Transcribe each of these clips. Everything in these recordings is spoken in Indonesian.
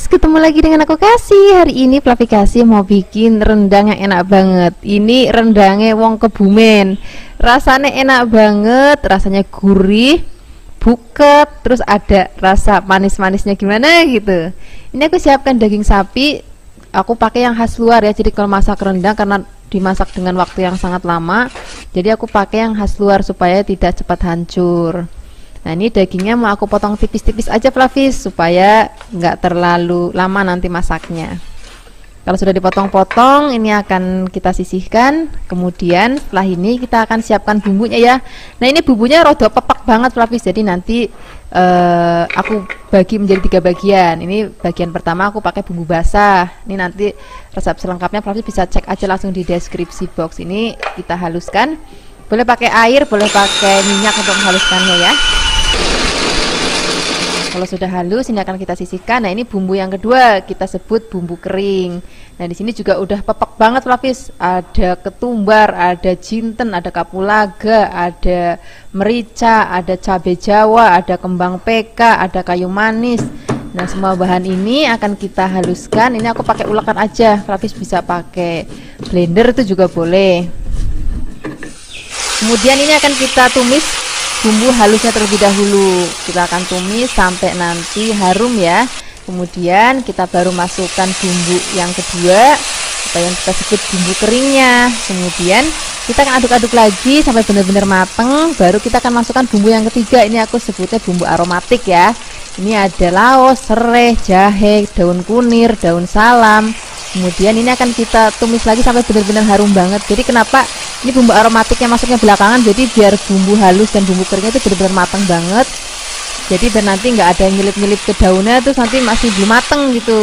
ketemu lagi dengan aku Kasih. Hari ini Fluffy Kasih mau bikin rendang yang enak banget. Ini rendangnya wong Kebumen. Rasanya enak banget, rasanya gurih, buket, terus ada rasa manis-manisnya gimana gitu. Ini aku siapkan daging sapi. Aku pakai yang khas luar ya. Jadi kalau masak rendang karena dimasak dengan waktu yang sangat lama, jadi aku pakai yang khas luar supaya tidak cepat hancur. Nah, ini dagingnya mau aku potong tipis-tipis aja Fluffy supaya nggak terlalu lama nanti masaknya. Kalau sudah dipotong-potong, ini akan kita sisihkan. Kemudian setelah ini kita akan siapkan bumbunya ya. Nah, ini bumbunya rada pepak banget Fluffy. Jadi nanti aku bagi menjadi 3 bagian. Ini bagian pertama aku pakai bumbu basah. Ini nanti resep selengkapnya Fluffy bisa cek aja langsung di deskripsi box. Ini kita haluskan. Boleh pakai air, boleh pakai minyak untuk menghaluskannya ya. Kalau sudah halus, ini akan kita sisihkan. Nah, ini bumbu yang kedua, kita sebut bumbu kering. Nah, di sini juga udah pepek banget Fluffy. Ada ketumbar, ada jinten, ada kapulaga, ada merica, ada cabai Jawa, ada kembang peka, ada kayu manis. Nah, semua bahan ini akan kita haluskan. Ini aku pakai ulekan aja. Fluffy bisa pakai blender itu juga boleh. Kemudian ini akan kita tumis bumbu halusnya terlebih dahulu. Kita akan tumis sampai nanti harum ya. Kemudian kita baru masukkan bumbu yang kedua, apa yang kita sebut bumbu keringnya. Kemudian kita akan aduk-aduk lagi sampai benar-benar mateng. Baru kita akan masukkan bumbu yang ketiga. Ini aku sebutnya bumbu aromatik ya. Ini ada laos, serai, jahe, daun kunir, daun salam. Kemudian ini akan kita tumis lagi sampai benar-benar harum banget. Jadi kenapa ini bumbu aromatiknya masuknya belakangan? Jadi biar bumbu halus dan bumbu keringnya itu benar-benar matang banget. Jadi biar nanti nggak ada yang nyelip-nyelip ke daunnya terus nanti masih belum mateng gitu.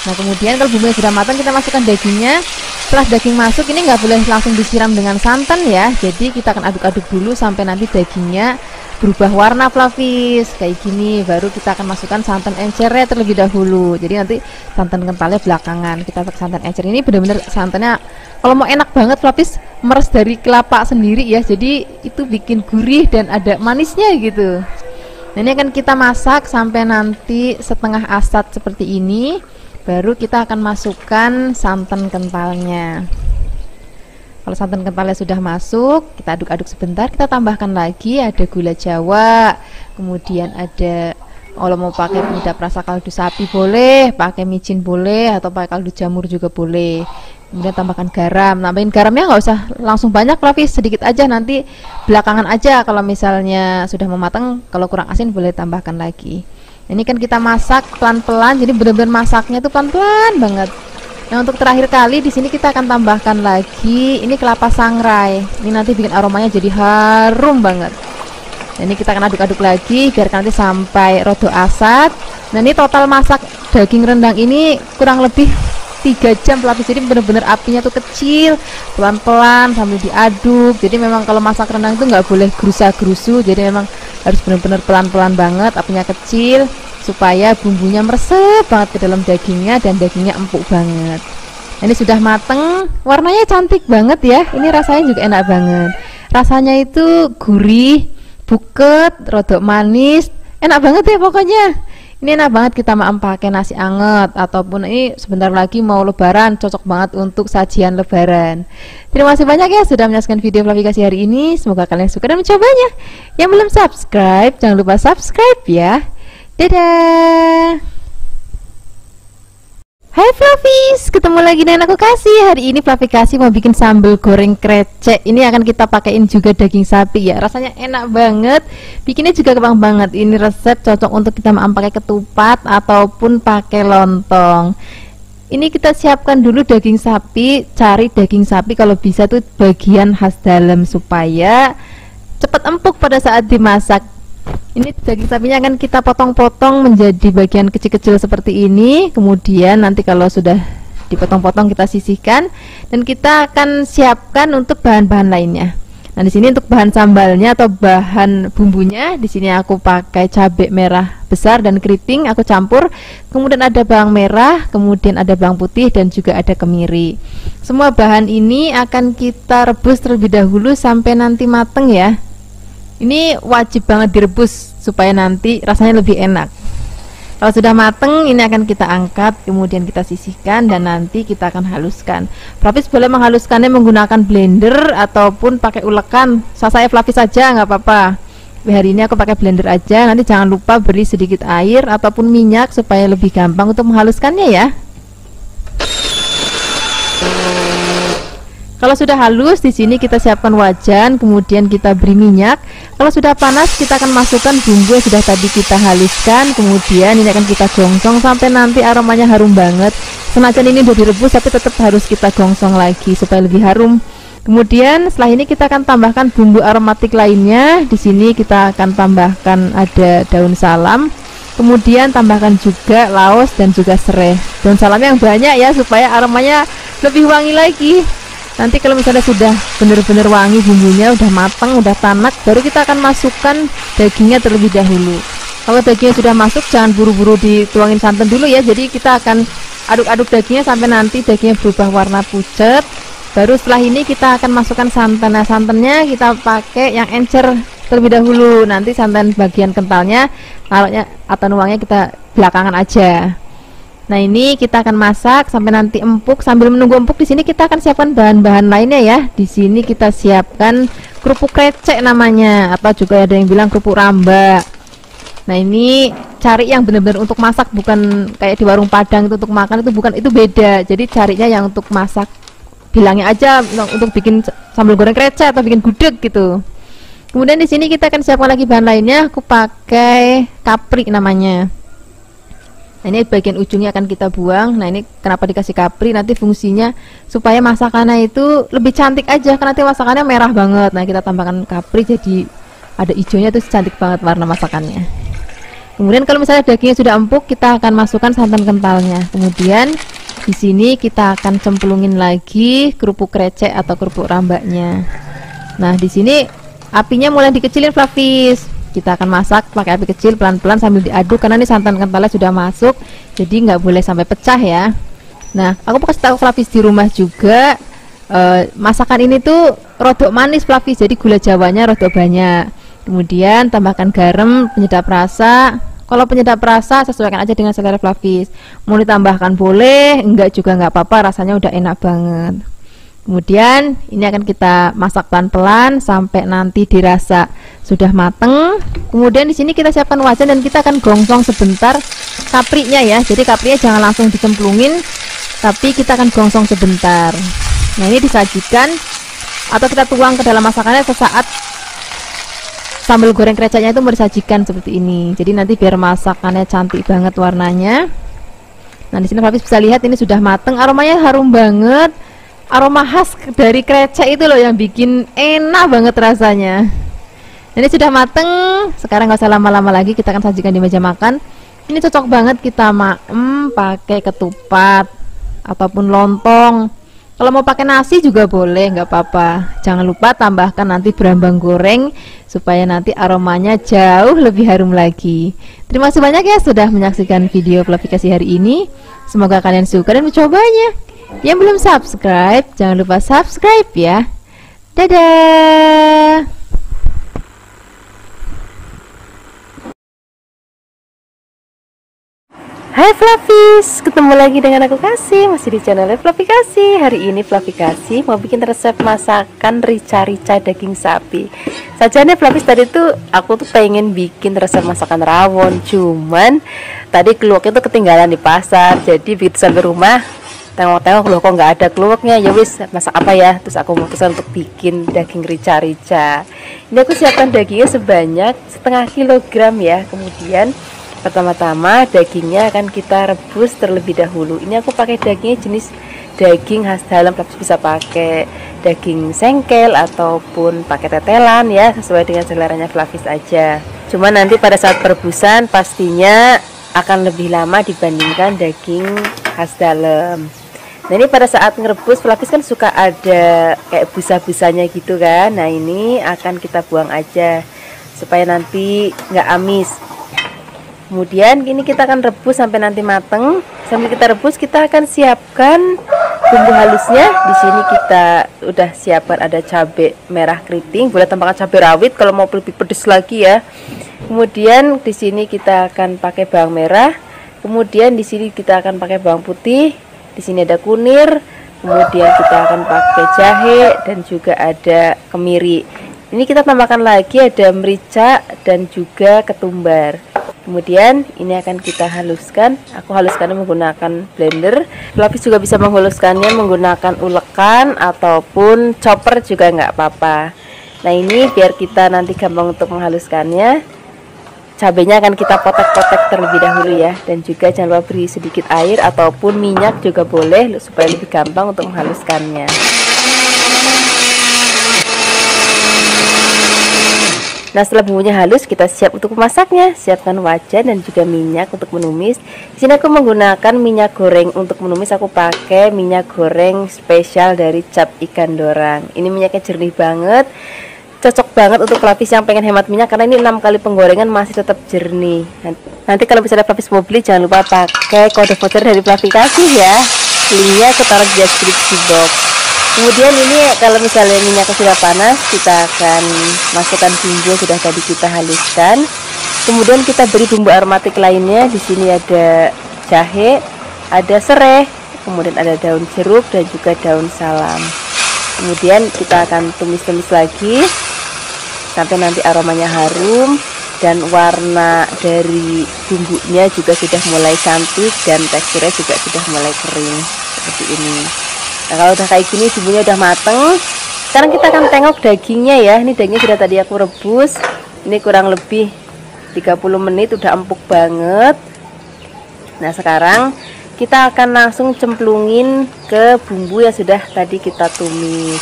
Nah, kemudian kalau bumbunya sudah matang, kita masukkan dagingnya. Setelah daging masuk, ini nggak boleh langsung disiram dengan santan ya. Jadi kita akan aduk-aduk dulu sampai nanti dagingnya berubah warna Fluffy kayak gini. Baru kita akan masukkan santan encernya terlebih dahulu. Jadi nanti santan kentalnya belakangan. Kita pakai santan encer ini benar-benar santannya kalau mau enak banget Fluffy, meres dari kelapa sendiri ya. Jadi itu bikin gurih dan ada manisnya gitu. Nah, ini akan kita masak sampai nanti setengah asat seperti ini. Baru kita akan masukkan santan kentalnya. Kalau santan kentalnya sudah masuk, kita aduk-aduk sebentar. Kita tambahkan lagi ada gula Jawa, kemudian ada, kalau mau pakai penyedap rasa kaldu sapi boleh, pakai micin boleh, atau pakai kaldu jamur juga boleh. Kemudian tambahkan garam. Nambahin garamnya nggak usah langsung banyak Fluffy, sedikit aja, nanti belakangan aja. Kalau misalnya sudah mau matang, kalau kurang asin boleh tambahkan lagi. Ini kan kita masak pelan-pelan, jadi benar-benar masaknya tuh pelan-pelan banget. Nah, untuk terakhir kali di sini kita akan tambahkan lagi ini kelapa sangrai. Ini nanti bikin aromanya jadi harum banget. Nah, ini kita akan aduk-aduk lagi biar nanti sampai rodo asat. Nah, ini total masak daging rendang ini kurang lebih 3 jam Fluffy. Jadi benar-benar apinya tuh kecil, pelan-pelan sambil diaduk. Jadi memang kalau masak rendang itu nggak boleh gerusa-gerusu. Jadi memang harus benar-benar pelan-pelan banget, apinya kecil supaya bumbunya meresap banget ke dalam dagingnya dan dagingnya empuk banget. Ini sudah mateng, warnanya cantik banget ya. Ini rasanya juga enak banget. Rasanya itu gurih, buket, rodok manis, enak banget ya pokoknya. Ini enak banget kita makan pakai nasi anget ataupun ini sebentar lagi mau lebaran, cocok banget untuk sajian lebaran. Terima kasih banyak ya sudah menyaksikan video Fluffy Kasih hari ini. Semoga kalian suka dan mencobanya. Yang belum subscribe, jangan lupa subscribe ya. Dadah. Hai Fluffies, ketemu lagi dengan aku Kasih. Hari ini Fluffy Kasih mau bikin sambal goreng krecek. Ini akan kita pakaiin juga daging sapi ya. Rasanya enak banget. Bikinnya juga gampang banget. Ini resep cocok untuk kita makan pakai ketupat ataupun pakai lontong. Ini kita siapkan dulu daging sapi. Cari daging sapi kalau bisa tuh bagian khas dalam supaya cepat empuk pada saat dimasak. Ini daging sapinya akan kita potong-potong menjadi bagian kecil-kecil seperti ini. Kemudian nanti kalau sudah dipotong-potong kita sisihkan dan kita akan siapkan untuk bahan-bahan lainnya. Nah, di sini untuk bahan sambalnya atau bahan bumbunya, di sini aku pakai cabai merah besar dan keriting, aku campur. Kemudian ada bawang merah, kemudian ada bawang putih dan juga ada kemiri. Semua bahan ini akan kita rebus terlebih dahulu sampai nanti mateng ya. Ini wajib banget direbus supaya nanti rasanya lebih enak. Kalau sudah mateng, ini akan kita angkat, kemudian kita sisihkan dan nanti kita akan haluskan. Flavis boleh menghaluskannya menggunakan blender ataupun pakai ulekan. Saya Flavis saja nggak apa-apa. Hari ini aku pakai blender aja. Nanti jangan lupa beri sedikit air ataupun minyak supaya lebih gampang untuk menghaluskannya ya. Kalau sudah halus, di sini kita siapkan wajan, kemudian kita beri minyak. Kalau sudah panas, kita akan masukkan bumbu yang sudah tadi kita haluskan. Kemudian ini akan kita gongsong sampai nanti aromanya harum banget. Senajan ini udah direbus, tapi tetap harus kita gongsong lagi supaya lebih harum. Kemudian setelah ini kita akan tambahkan bumbu aromatik lainnya. Di sini kita akan tambahkan ada daun salam. Kemudian tambahkan juga laos dan juga serai. Daun salamnya yang banyak ya supaya aromanya lebih wangi lagi. Nanti kalau misalnya sudah benar-benar wangi bumbunya, udah matang, udah tanak, baru kita akan masukkan dagingnya terlebih dahulu. Kalau dagingnya sudah masuk, jangan buru-buru dituangin santan dulu ya. Jadi kita akan aduk-aduk dagingnya sampai nanti dagingnya berubah warna pucat. Baru setelah ini kita akan masukkan santan. Nah, santannya kita pakai yang encer terlebih dahulu. Nanti santan bagian kentalnya, taruhnya atau nuangnya kita belakangan aja. Nah, ini kita akan masak sampai nanti empuk. Sambil menunggu empuk, di sini kita akan siapkan bahan-bahan lainnya ya. Di sini kita siapkan kerupuk krecek namanya, atau juga ada yang bilang kerupuk ramba. Nah, ini cari yang benar-benar untuk masak, bukan kayak di warung Padang itu untuk makan, itu bukan, itu beda. Jadi carinya yang untuk masak, bilangnya aja untuk bikin sambal goreng krecek atau bikin gudeg gitu. Kemudian di sini kita akan siapkan lagi bahan lainnya. Aku pakai kapri namanya. Nah, ini bagian ujungnya akan kita buang. Nah, ini kenapa dikasih kapri, nanti fungsinya supaya masakannya itu lebih cantik aja, karena nanti masakannya merah banget. Nah, kita tambahkan kapri jadi ada hijaunya, tuh cantik banget warna masakannya. Kemudian kalau misalnya dagingnya sudah empuk, kita akan masukkan santan kentalnya. Kemudian di sini kita akan cemplungin lagi kerupuk krecek atau kerupuk rambaknya. Nah, di sini apinya mulai dikecilin Flavis. Kita akan masak pakai api kecil pelan-pelan sambil diaduk, karena ini santan kentalnya sudah masuk, jadi nggak boleh sampai pecah ya. Nah, aku mau kasih tahu Flavis di rumah juga, masakan ini tuh rodok manis Flavis, jadi gula jawanya rodok banyak. Kemudian tambahkan garam, penyedap rasa. Kalau penyedap rasa sesuaikan aja dengan selera Flavis. Mau ditambahkan boleh, enggak juga nggak apa-apa, rasanya udah enak banget. Kemudian ini akan kita masak pelan-pelan sampai nanti dirasa sudah mateng. Kemudian di sini kita siapkan wajan dan kita akan gongsong sebentar kaprinya ya. Jadi kaprinya jangan langsung dicemplungin, tapi kita akan gongsong sebentar. Nah, ini disajikan atau kita tuang ke dalam masakannya sesaat sambal goreng kreceknya itu mau disajikan seperti ini. Jadi nanti biar masakannya cantik banget warnanya. Nah, di sini Flavis bisa lihat ini sudah mateng, aromanya harum banget. Aroma khas dari krecek itu loh yang bikin enak banget rasanya. Ini sudah mateng, sekarang nggak usah lama-lama lagi, kita akan sajikan di meja makan. Ini cocok banget kita pakai ketupat ataupun lontong. Kalau mau pakai nasi juga boleh, nggak apa-apa. Jangan lupa tambahkan nanti berambang goreng supaya nanti aromanya jauh lebih harum lagi. Terima kasih banyak ya sudah menyaksikan video aplikasi hari ini. Semoga kalian suka dan mencobanya. Yang belum subscribe, jangan lupa subscribe ya. Dadah. Hai Flavis, ketemu lagi dengan aku Kasih, masih di channel Flavi Kasih. Hari ini Flavi Kasih mau bikin resep masakan rica-rica daging sapi. Sajane Flavis tadi tuh aku tuh pengen bikin resep masakan rawon, cuman tadi keluaknya tuh ketinggalan di pasar. Jadi begitu sampai rumah tengok-tengok loh kok nggak ada keluaknya, ya wis masak apa ya, terus aku memutuskan untuk bikin daging rica-rica. Ini aku siapkan dagingnya sebanyak setengah kilogram ya. Kemudian pertama-tama dagingnya akan kita rebus terlebih dahulu. Ini aku pakai dagingnya jenis daging khas dalam, tapi bisa pakai daging sengkel ataupun pakai tetelan ya, sesuai dengan seleranya Flavis aja. Cuma nanti pada saat perebusan pastinya akan lebih lama dibandingkan daging khas dalam. Nah, ini pada saat ngerebus Flavis kan suka ada kayak busa-busanya gitu kan. Nah, ini akan kita buang aja supaya nanti nggak amis. Kemudian ini kita akan rebus sampai nanti mateng. Sambil kita rebus, kita akan siapkan bumbu halusnya. Di sini kita udah siapkan ada cabai merah keriting, boleh tambahkan cabai rawit kalau mau lebih pedes lagi ya. Kemudian di sini kita akan pakai bawang merah, Kemudian di sini kita akan pakai bawang putih, di sini ada kunir, kemudian kita akan pakai jahe dan juga ada kemiri. Ini kita tambahkan lagi ada merica dan juga ketumbar. Kemudian ini akan kita haluskan. Aku haluskannya menggunakan blender. Pelapis juga bisa menghaluskannya menggunakan ulekan ataupun chopper juga nggak apa-apa. Nah ini biar kita nanti gampang untuk menghaluskannya, cabenya akan kita potek-potek terlebih dahulu ya. Dan juga jangan lupa beri sedikit air ataupun minyak juga boleh supaya lebih gampang untuk menghaluskannya. Nah setelah bumbunya halus, kita siap untuk memasaknya. Siapkan wajan dan juga minyak untuk menumis. Di sini aku menggunakan minyak goreng untuk menumis. Aku pakai minyak goreng spesial dari Cap Ikan Dorang. Ini minyaknya jernih banget, cocok banget untuk pelapis yang pengen hemat minyak karena ini 6 kali penggorengan masih tetap jernih. Nanti kalau misalnya pelapis mau beli, jangan lupa pakai kode voucher dari Plafikasi ya. Linknya aku taruh di deskripsi box. Kemudian ini kalau misalnya minyaknya sudah panas, kita akan masukkan bumbu yang sudah tadi kita haluskan. Kemudian kita beri bumbu aromatik lainnya. Di sini ada jahe, ada serai, kemudian ada daun jeruk dan juga daun salam. Kemudian kita akan tumis-tumis lagi sampai nanti aromanya harum dan warna dari bumbunya juga sudah mulai cantik dan teksturnya juga sudah mulai kering seperti ini. Nah kalau udah kayak gini bumbunya udah mateng, sekarang kita akan tengok dagingnya ya. Ini dagingnya sudah tadi aku rebus, ini kurang lebih 30 menit udah empuk banget. Nah sekarang kita akan langsung cemplungin ke bumbu yang sudah tadi kita tumis.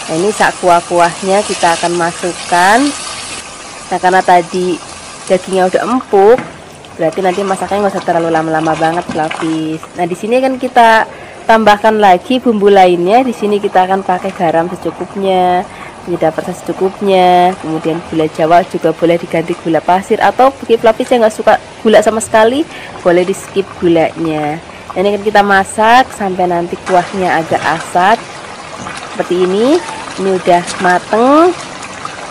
Nah ini sak kuah-kuahnya kita akan masukkan. Nah karena tadi dagingnya udah empuk, berarti nanti masaknya nggak usah terlalu lama-lama banget pelapis. Nah di sini kan kita tambahkan lagi bumbu lainnya. Di sini kita akan pakai garam secukupnya, penyedap rasa secukupnya, kemudian gula Jawa juga boleh diganti gula pasir, atau bagi pelapis yang nggak suka gula sama sekali boleh di skip gulanya. Ini akan kita masak sampai nanti kuahnya agak asat seperti ini. Ini udah mateng,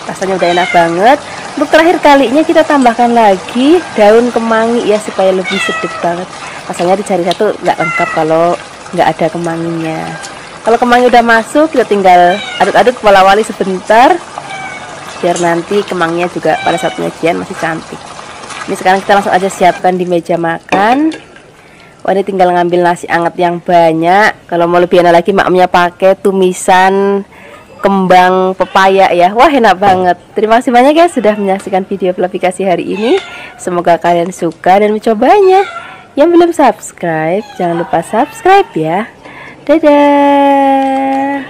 rasanya udah enak banget. Untuk terakhir kalinya kita tambahkan lagi daun kemangi ya supaya lebih sedap banget. Rasanya dicari satu nggak lengkap kalau nggak ada kemanginya. Kalau kemangi udah masuk, kita tinggal aduk-aduk wala-wali sebentar biar nanti kemanginya juga pada saat penyajian masih cantik. Ini sekarang kita langsung aja siapkan di meja makan. Wah ini tinggal ngambil nasi anget yang banyak. Kalau mau lebih enak lagi, maknya pakai tumisan kembang pepaya ya. Wah enak banget. Terima kasih banyak ya sudah menyaksikan video Plafikasi hari ini. Semoga kalian suka dan mencobanya. Yang belum subscribe, jangan lupa subscribe ya. Dadah.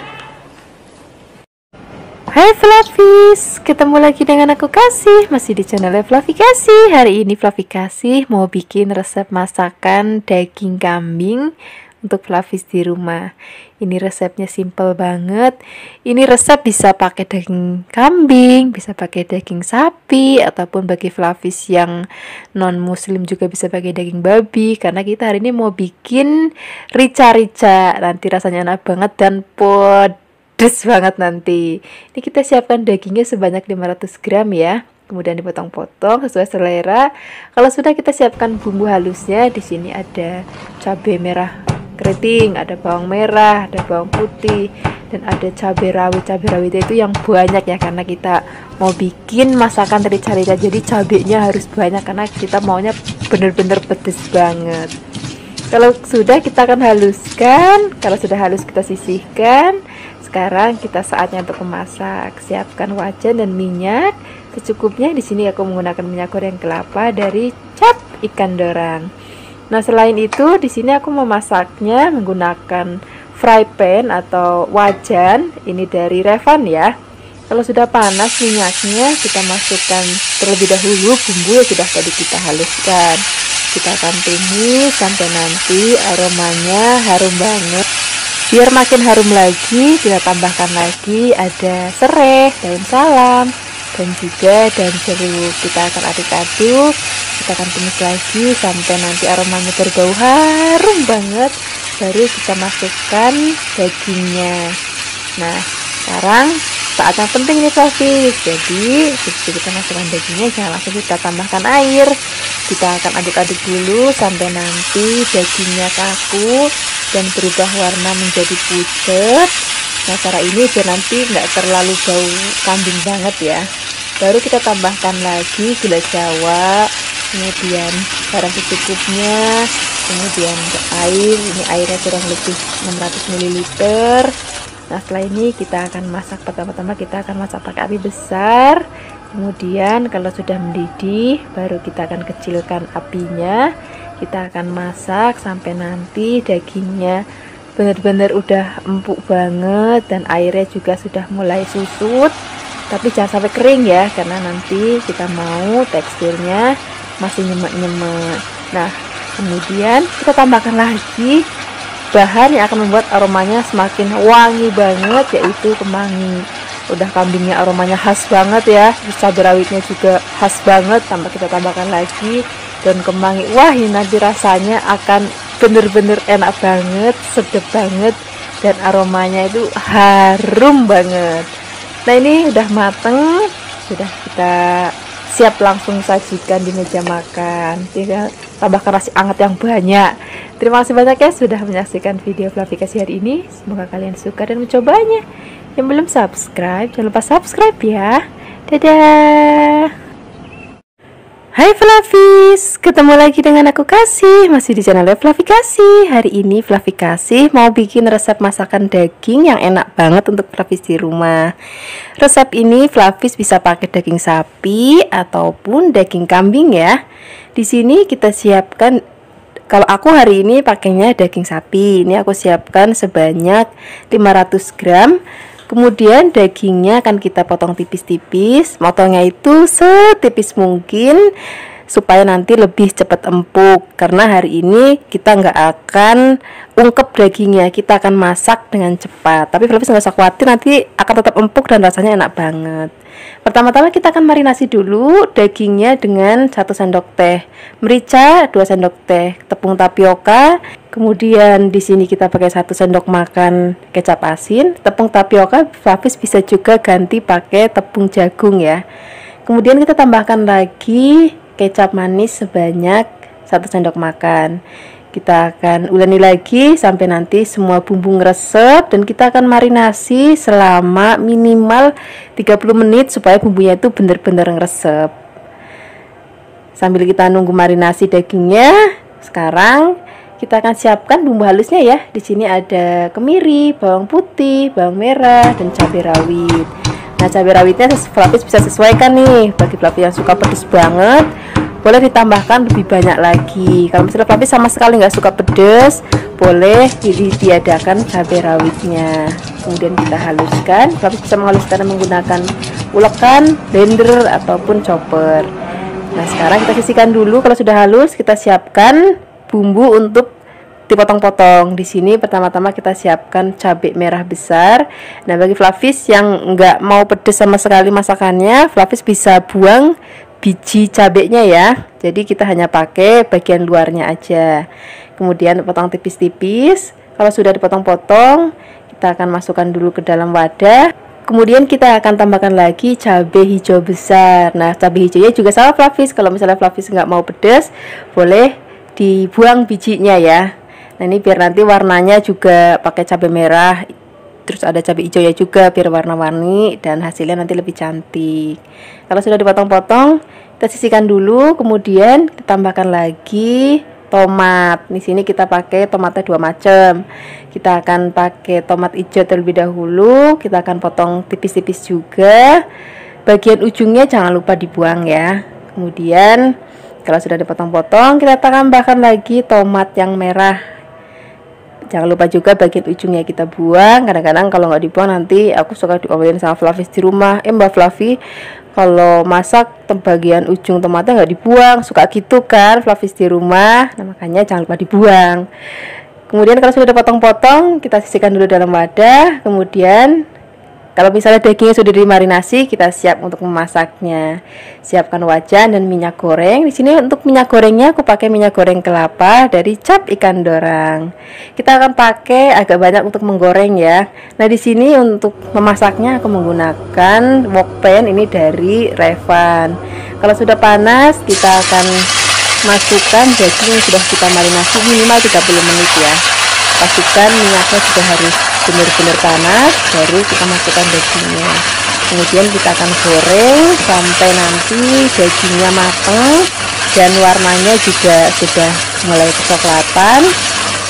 Hai Flafis, ketemu lagi dengan aku Kasih, masih di channel Plafikasi. Hari ini Plafikasi mau bikin resep masakan daging kambing untuk Flafis di rumah. Ini resepnya simple banget. Ini resep bisa pakai daging kambing, bisa pakai daging sapi, ataupun bagi Flafis yang non muslim juga bisa pakai daging babi. Karena kita hari ini mau bikin rica-rica. Nanti rasanya enak banget dan pedes banget nanti. Ini kita siapkan dagingnya sebanyak 500 gram ya. Kemudian dipotong-potong sesuai selera. Kalau sudah, kita siapkan bumbu halusnya. Di sini ada cabai merah keriting, ada bawang merah, ada bawang putih, dan ada cabai rawit. Cabai rawitnya itu yang banyak ya, karena kita mau bikin masakan rica-rica, jadi cabainya harus banyak karena kita maunya bener-bener pedes banget. Kalau sudah, kita akan haluskan. Kalau sudah halus, kita sisihkan. Sekarang kita saatnya untuk memasak. Siapkan wajan dan minyak secukupnya. Di sini aku menggunakan minyak goreng kelapa dari Cap Ikan Dorang. Nah selain itu, di sini aku memasaknya menggunakan fry pan atau wajan. Ini dari Revan ya. Kalau sudah panas minyaknya, kita masukkan terlebih dahulu bumbu yang sudah tadi kita haluskan. Kita akan tumis sampai nanti aromanya harum banget. Biar makin harum lagi, kita tambahkan lagi ada serai, daun salam, dan juga daun jeruk. Kita akan aduk-aduk, kita akan tumis lagi sampai nanti aromanya berbau harum banget. Baru kita masukkan dagingnya. Nah sekarang saat yang penting nih Flafis. Jadi sebelum kita masukkan dagingnya, jangan langsung kita tambahkan air. Kita akan aduk-aduk dulu sampai nanti dagingnya kaku dan berubah warna menjadi pucat. Nah, cara ini biar nanti nggak terlalu bau kambing banget ya. Baru kita tambahkan lagi gula Jawa, kemudian garam secukupnya, kemudian air. Ini airnya kurang lebih 600 ml. Nah, setelah ini kita akan masak. Pertama-tama kita akan masak pakai api besar. Kemudian kalau sudah mendidih, baru kita akan kecilkan apinya. Kita akan masak sampai nanti dagingnya benar-benar udah empuk banget dan airnya juga sudah mulai susut. Tapi jangan sampai kering ya, karena nanti kita mau teksturnya masih nyemek-nyemek. Nah, kemudian kita tambahkan lagi bahan yang akan membuat aromanya semakin wangi banget, yaitu kemangi. Udah kambingnya aromanya khas banget ya, cabai rawitnya juga khas banget. Kita tambahkan lagi daun kemangi. Wah, ini nanti rasanya akan bener-bener enak banget, sedap banget, dan aromanya itu harum banget. Nah, ini udah mateng, sudah kita siap langsung sajikan di meja makan. Tinggal tambahkan nasi hangat yang banyak. Terima kasih banyak ya sudah menyaksikan video Fluffy Kasih hari ini. Semoga kalian suka dan mencobanya. Yang belum subscribe, jangan lupa subscribe ya. Dadah. Hai Fluffies, ketemu lagi dengan aku Kasih, masih di channel Fluffy Kasih. Hari ini Fluffy Kasih mau bikin resep masakan daging yang enak banget untuk Fluffies di rumah. Resep ini Fluffies bisa pakai daging sapi ataupun daging kambing ya. Di sini kita siapkan, kalau aku hari ini pakainya daging sapi. Ini aku siapkan sebanyak 500 gram. Kemudian dagingnya akan kita potong tipis-tipis, motongnya itu setipis mungkin supaya nanti lebih cepat empuk. Karena hari ini kita nggak akan ungkep dagingnya, kita akan masak dengan cepat. Tapi Fluffies nggak usah khawatir, nanti akan tetap empuk dan rasanya enak banget. Pertama-tama kita akan marinasi dulu dagingnya dengan 1 sendok teh merica, 2 sendok teh tepung tapioka. Kemudian di sini kita pakai 1 sendok makan kecap asin. Tepung tapioka Fluffies bisa juga ganti pakai tepung jagung ya. Kemudian kita tambahkan lagi kecap manis sebanyak 1 sendok makan. Kita akan uleni lagi sampai nanti semua bumbu ngeresep, dan kita akan marinasi selama minimal 30 menit supaya bumbunya itu benar-benar ngeresep. Sambil kita nunggu marinasi dagingnya, sekarang kita akan siapkan bumbu halusnya ya. Di sini ada kemiri, bawang putih, bawang merah, dan cabai rawit. Nah, cabai rawitnya Fluffies bisa sesuaikan nih. Bagi Fluffies yang suka pedas banget, boleh ditambahkan lebih banyak lagi. Kalau misalnya Fluffies sama sekali nggak suka pedas, boleh ditiadakan cabai rawitnya. Kemudian kita haluskan. Fluffies bisa menghaluskan menggunakan ulekan, blender, ataupun chopper. Nah, sekarang kita sisihkan dulu. Kalau sudah halus, kita siapkan bumbu untuk dipotong-potong. Di sini pertama-tama kita siapkan cabai merah besar. Nah, bagi Fluffies yang nggak mau pedas sama sekali masakannya, Fluffies bisa buang biji cabenya ya. Jadi kita hanya pakai bagian luarnya aja. Kemudian potong tipis-tipis. Kalau sudah dipotong-potong, kita akan masukkan dulu ke dalam wadah. Kemudian kita akan tambahkan lagi cabai hijau besar. Nah, cabai hijaunya juga sama Fluffies. Kalau misalnya Fluffies nggak mau pedas, boleh dibuang bijinya ya. Nah, ini biar nanti warnanya juga pakai cabai merah, terus ada cabai hijaunya juga biar warna-warni dan hasilnya nanti lebih cantik. Kalau sudah dipotong-potong, kita sisihkan dulu. Kemudian kita tambahkan lagi tomat. Di sini kita pakai tomatnya 2 macam. Kita akan pakai tomat hijau terlebih dahulu. Kita akan potong tipis-tipis juga. Bagian ujungnya jangan lupa dibuang ya. Kemudian kalau sudah dipotong-potong, kita tambahkan lagi tomat yang merah. Jangan lupa juga bagian ujungnya kita buang. Kadang-kadang kalau nggak dibuang nanti aku suka diomelin sama Fluffies di rumah. Mbak Fluffy, kalau masak bagian ujung tomatnya nggak dibuang, suka gitu kan Fluffies di rumah. Nah, makanya jangan lupa dibuang. Kemudian kalau sudah dipotong-potong, kita sisihkan dulu dalam wadah. Kemudian kalau misalnya dagingnya sudah dimarinasi, kita siap untuk memasaknya. Siapkan wajan dan minyak goreng. Di sini untuk minyak gorengnya aku pakai minyak goreng kelapa dari Cap Ikan Dorang. Kita akan pakai agak banyak untuk menggoreng ya. Nah, di sini untuk memasaknya aku menggunakan wok pan ini dari Revan. Kalau sudah panas, kita akan masukkan daging yang sudah kita marinasi minimal 30 menit ya. Pastikan minyaknya juga harus benar-benar panas, baru kita masukkan dagingnya. Kemudian kita akan goreng sampai nanti dagingnya matang dan warnanya juga sudah mulai kecoklatan,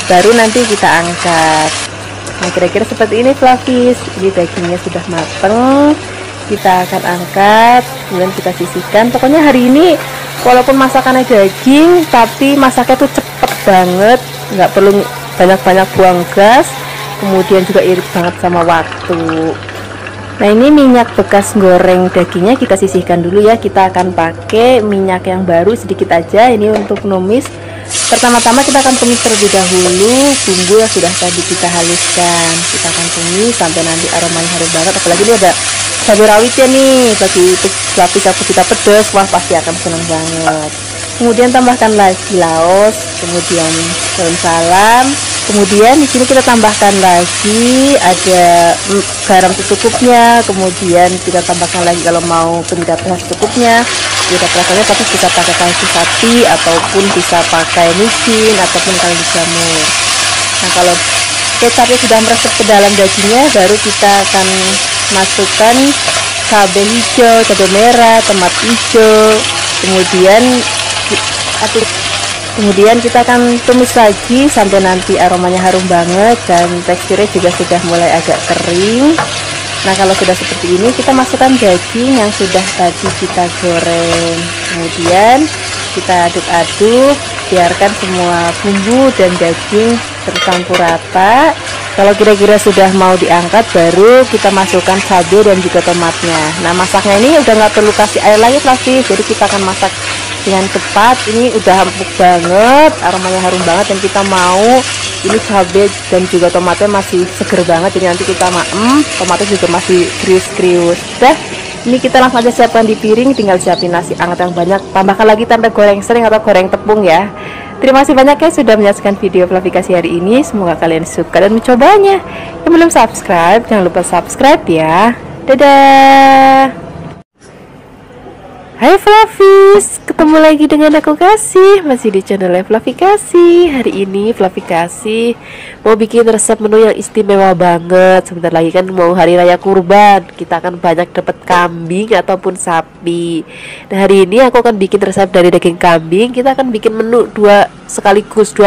baru nanti kita angkat. Nah, kira-kira seperti ini Flavis. Ini dagingnya sudah matang, kita akan angkat, kemudian kita sisihkan. Pokoknya hari ini walaupun masakannya daging, tapi masaknya tuh cepet banget, nggak perlu banyak-banyak buang gas, kemudian juga irit banget sama waktu. Nah, ini minyak bekas goreng dagingnya kita sisihkan dulu ya. Kita akan pakai minyak yang baru sedikit aja, ini untuk numis. Pertama-tama kita akan tumis terlebih dahulu bumbu yang sudah tadi kita haluskan. Kita akan tumis sampai nanti aromanya harum banget. Apalagi ini ada cabai rawitnya nih, bagi Flavis aku kita pedas, wah pasti akan senang banget. Kemudian tambahkan lagi laos, kemudian daun salam. Kemudian di sini kita tambahkan lagi ada garam secukupnya. Kemudian kita tambahkan lagi kalau mau penyedap rasa secukupnya. Penyedap rasanya tapi bisa pakai kaldu sapi ataupun bisa pakai micin ataupun kaldu jamur. Nah, kalau kecapnya sudah meresap ke dalam dagingnya, baru kita akan masukkan cabai hijau, cabai merah, tomat hijau. Kemudian kita akan tumis lagi sampai nanti aromanya harum banget dan teksturnya juga sudah mulai agak kering. Nah, kalau sudah seperti ini kita masukkan daging yang sudah tadi kita goreng. Kemudian kita aduk-aduk, biarkan semua bumbu dan daging tercampur rata. Kalau kira-kira sudah mau diangkat, baru kita masukkan cabai dan juga tomatnya. Nah, masaknya ini udah nggak perlu kasih air lagi Flavis, jadi kita akan masak dengan cepat. Ini udah empuk banget, aromanya harum banget, dan kita mau ini cabai dan juga tomatnya masih seger banget, jadi nanti kita tomatnya juga masih krius-krius. Dah, ini kita langsung aja siapkan di piring, tinggal siapin nasi hangat yang banyak, tambahkan lagi tempe goreng sering atau goreng tepung ya. Terima kasih banyak ya sudah menyaksikan video Flavikasi hari ini, semoga kalian suka dan mencobanya. Yang belum subscribe, jangan lupa subscribe ya. Dadah. Hai Flavis, ketemu lagi dengan aku Kasih, masih di channel Flavikasi. Hari ini Flavikasi mau bikin resep menu yang istimewa banget. Sebentar lagi kan mau hari raya kurban, kita akan banyak dapat kambing ataupun sapi. Nah, hari ini aku akan bikin resep dari daging kambing. Kita akan bikin menu dua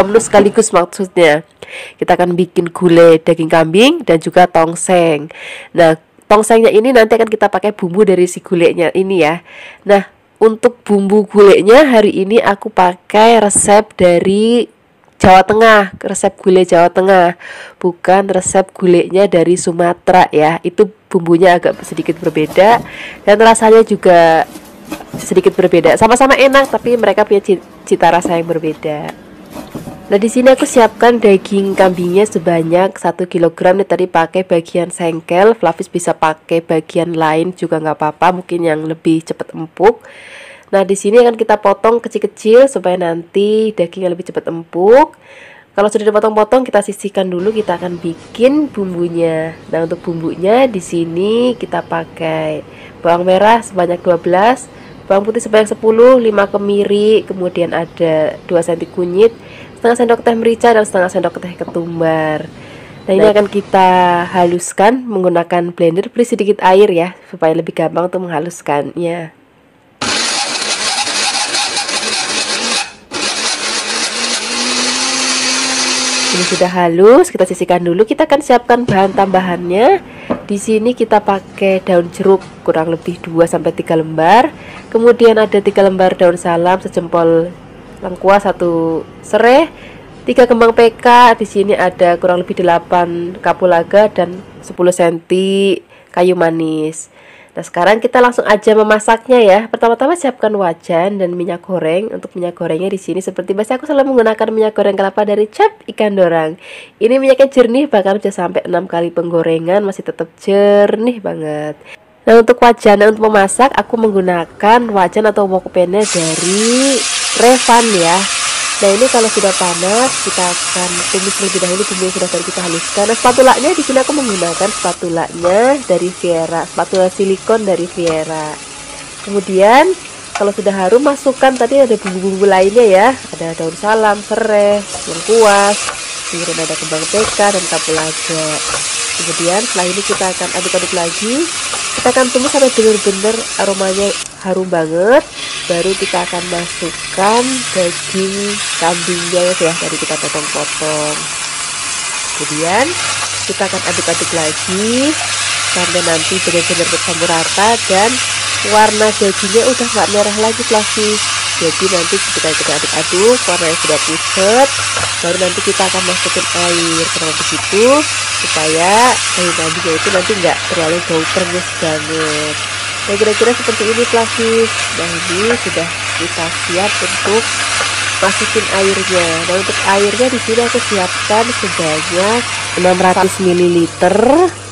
menu sekaligus maksudnya. Kita akan bikin gulai daging kambing dan juga tongseng. Nah, tongsengnya ini nanti akan kita pakai bumbu dari si gulainya ini ya. Nah, untuk bumbu gulainya hari ini aku pakai resep dari Jawa Tengah, resep gulai Jawa Tengah, bukan resep gulainya dari Sumatera ya. Itu bumbunya agak sedikit berbeda dan rasanya juga sedikit berbeda. Sama-sama enak tapi mereka punya cita rasa yang berbeda. Nah, di sini aku siapkan daging kambingnya sebanyak 1 kg nih, tadi pakai bagian sengkel. Flavis bisa pakai bagian lain juga nggak apa-apa, mungkin yang lebih cepat empuk. Nah, di sini akan kita potong kecil-kecil supaya nanti dagingnya lebih cepat empuk. Kalau sudah dipotong-potong, kita sisihkan dulu, kita akan bikin bumbunya. Nah, untuk bumbunya di sini kita pakai bawang merah sebanyak 12, bawang putih sebanyak 10, 5 kemiri, kemudian ada 2 cm kunyit, setengah sendok teh merica dan setengah sendok teh ketumbar. Nah, ini akan kita haluskan menggunakan blender. Beri sedikit air ya supaya lebih gampang untuk menghaluskannya. Ini sudah halus, kita sisihkan dulu. Kita akan siapkan bahan tambahannya. Di sini kita pakai daun jeruk kurang lebih 2-3 lembar. Kemudian ada 3 lembar daun salam sejempol lengkuas, 1 serai, 3 kembang PK. Di sini ada kurang lebih 8 kapulaga dan 10 cm kayu manis. Nah, sekarang kita langsung aja memasaknya ya. Pertama-tama siapkan wajan dan minyak goreng. Untuk minyak gorengnya di sini seperti biasa aku selalu menggunakan minyak goreng kelapa dari Cap Ikan Dorang. Ini minyaknya jernih, bahkan bisa sampai 6 kali penggorengan masih tetap jernih banget. Nah, untuk wajan untuk memasak aku menggunakan wajan atau wokpennya dari Revan ya. Nah, ini kalau sudah panas kita akan tumis terlebih dahulu bumbu yang sudah tadi kita haluskan. Nah, spatulanya di sini aku menggunakan spatulanya dari Viera, spatula silikon dari Viera. Kemudian Kalau sudah harum, masukkan tadi ada bumbu-bumbu lainnya ya, ada daun salam, serai, lengkuas, kemudian ada kembang teka dan kapulaga. Kemudian setelah ini kita akan aduk-aduk lagi, kita akan tunggu sampai benar-benar aromanya harum banget. Baru kita akan masukkan daging kambingnya ya, tadi kita potong-potong. Kemudian kita akan aduk-aduk lagi sampai nanti benar-benar bercampur rata dan warna dagingnya udah nggak merah lagi fluffy. Jadi nanti ketika kita aduk-aduk warnanya sudah pucat, baru nanti kita akan masukin air kurang begitu supaya daging kambingnya itu nanti nggak terlalu bau penyes banget. Nah, kira-kira seperti ini fluffy. Nah, ini sudah kita siap untuk masukin airnya. Nah, untuk airnya di sini aku siapkan sebanyak 600 ml.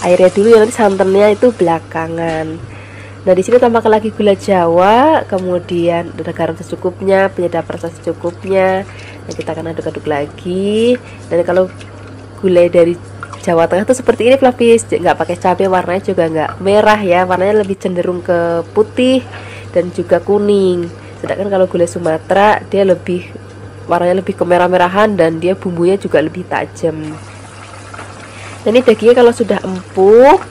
Airnya dulu ya, nanti santannya itu belakangan. Nah, di sini tambahkan lagi gula Jawa, kemudian ada garam secukupnya, penyedap rasa secukupnya. Nah, kita akan aduk-aduk lagi. Dan kalau gulai dari Jawa Tengah tuh seperti ini fluffy, nggak pakai cabai, warnanya juga nggak merah ya, warnanya lebih cenderung ke putih dan juga kuning. Sedangkan kalau gulai Sumatera dia lebih warnanya lebih kemerah-merahan dan dia bumbunya juga lebih tajam. Nah, ini dagingnya kalau sudah empuk,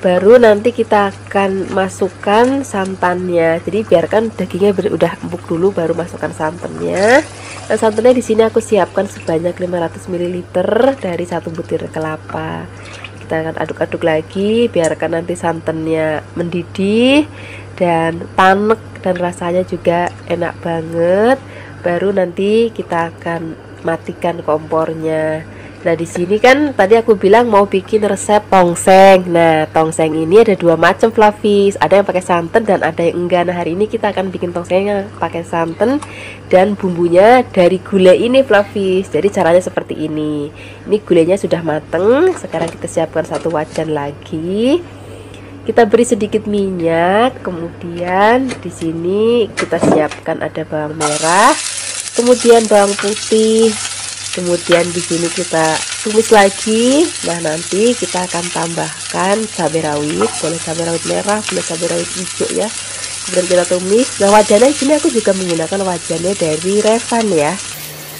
baru nanti kita akan masukkan santannya. Jadi biarkan dagingnya udah empuk dulu, baru masukkan santannya. Nah, santannya di sini aku siapkan sebanyak 500 ml dari 1 butir kelapa. Kita akan aduk-aduk lagi, biarkan nanti santannya mendidih dan tanek dan rasanya juga enak banget. Baru nanti kita akan matikan kompornya. Nah, di sini kan tadi aku bilang mau bikin resep tongseng. Nah, tongseng ini ada 2 macam fluffy. Ada yang pakai santan dan ada yang enggak. Nah, hari ini kita akan bikin tongsengnya pakai santan dan bumbunya dari gulai ini fluffy. Jadi caranya seperti ini. Ini gulainya sudah mateng. Sekarang kita siapkan 1 wajan lagi. Kita beri sedikit minyak. Kemudian di sini kita siapkan ada bawang merah, kemudian bawang putih. Kemudian di sini kita tumis lagi. Nah, nanti kita akan tambahkan cabai rawit, boleh cabai rawit merah, boleh cabai rawit hijau ya. Kemudian kita tumis. Nah, wajannya di sini aku juga menggunakan wajannya dari Revan ya.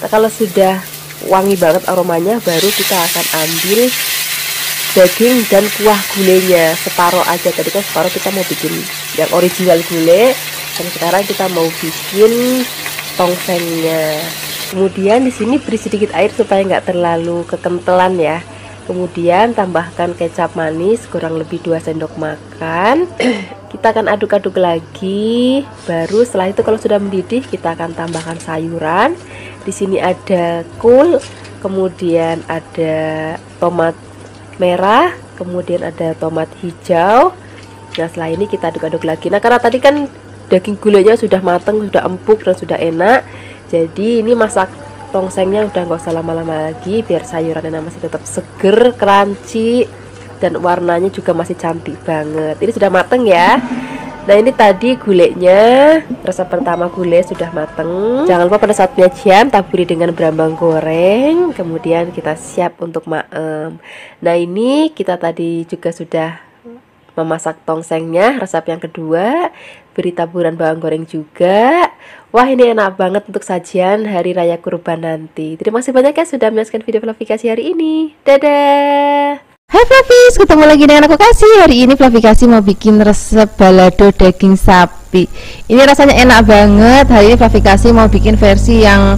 Nah, kalau sudah wangi banget aromanya, baru kita akan ambil daging dan kuah gulainya separuh aja. Tadi kan separuh kita mau bikin yang original gulai, dan sekarang kita mau bikin tongsengnya. Kemudian di sini beri sedikit air supaya nggak terlalu kekentelan ya. Kemudian tambahkan kecap manis kurang lebih 2 sendok makan. Kita akan aduk-aduk lagi. Baru setelah itu kalau sudah mendidih, kita akan tambahkan sayuran. Di sini ada kol, kemudian ada tomat merah, kemudian ada tomat hijau. Nah, setelah ini kita aduk-aduk lagi. Nah, karena tadi kan daging gulainya sudah matang, sudah empuk dan sudah enak. Jadi ini masak tongsengnya udah nggak usah lama-lama lagi, biar sayurannya masih tetap seger, crunchy, dan warnanya juga masih cantik banget. Ini sudah mateng ya. Nah, ini tadi gulainya, resep pertama gulai sudah mateng. Jangan lupa pada saat penyajian taburi dengan berambang goreng. Kemudian kita siap untuk maem. Nah, ini kita tadi juga sudah memasak tongsengnya, resep yang kedua. Beri taburan bawang goreng juga. Wah, ini enak banget untuk sajian hari raya kurban nanti. Terima kasih banyak ya sudah menyaksikan video Flavikasi hari ini. Dadah. Hai Flavis, ketemu lagi dengan aku Kasih. Hari ini Flavikasi mau bikin resep balado daging sapi. Ini rasanya enak banget. Hari ini Flavikasi mau bikin versi yang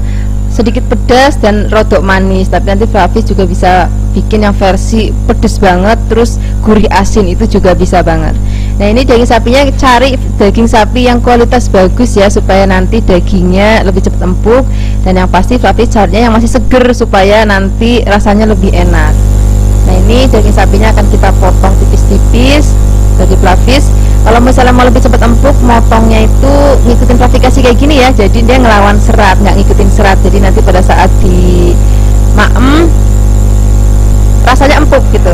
sedikit pedas dan rodok manis. Tapi nanti Flavis juga bisa bikin yang versi pedas banget, terus gurih asin, itu juga bisa banget. Nah, ini daging sapinya, cari daging sapi yang kualitas bagus ya, supaya nanti dagingnya lebih cepat empuk. Dan yang pasti Flavis carinya yang masih seger supaya nanti rasanya lebih enak. Nah, ini daging sapinya akan kita potong tipis-tipis bagi Flavis. Kalau misalnya mau lebih cepat empuk, motongnya itu ngikutin Flavikasi kayak gini ya. Jadi dia ngelawan serat, nggak ngikutin serat. Jadi nanti pada saat di maem rasanya empuk gitu.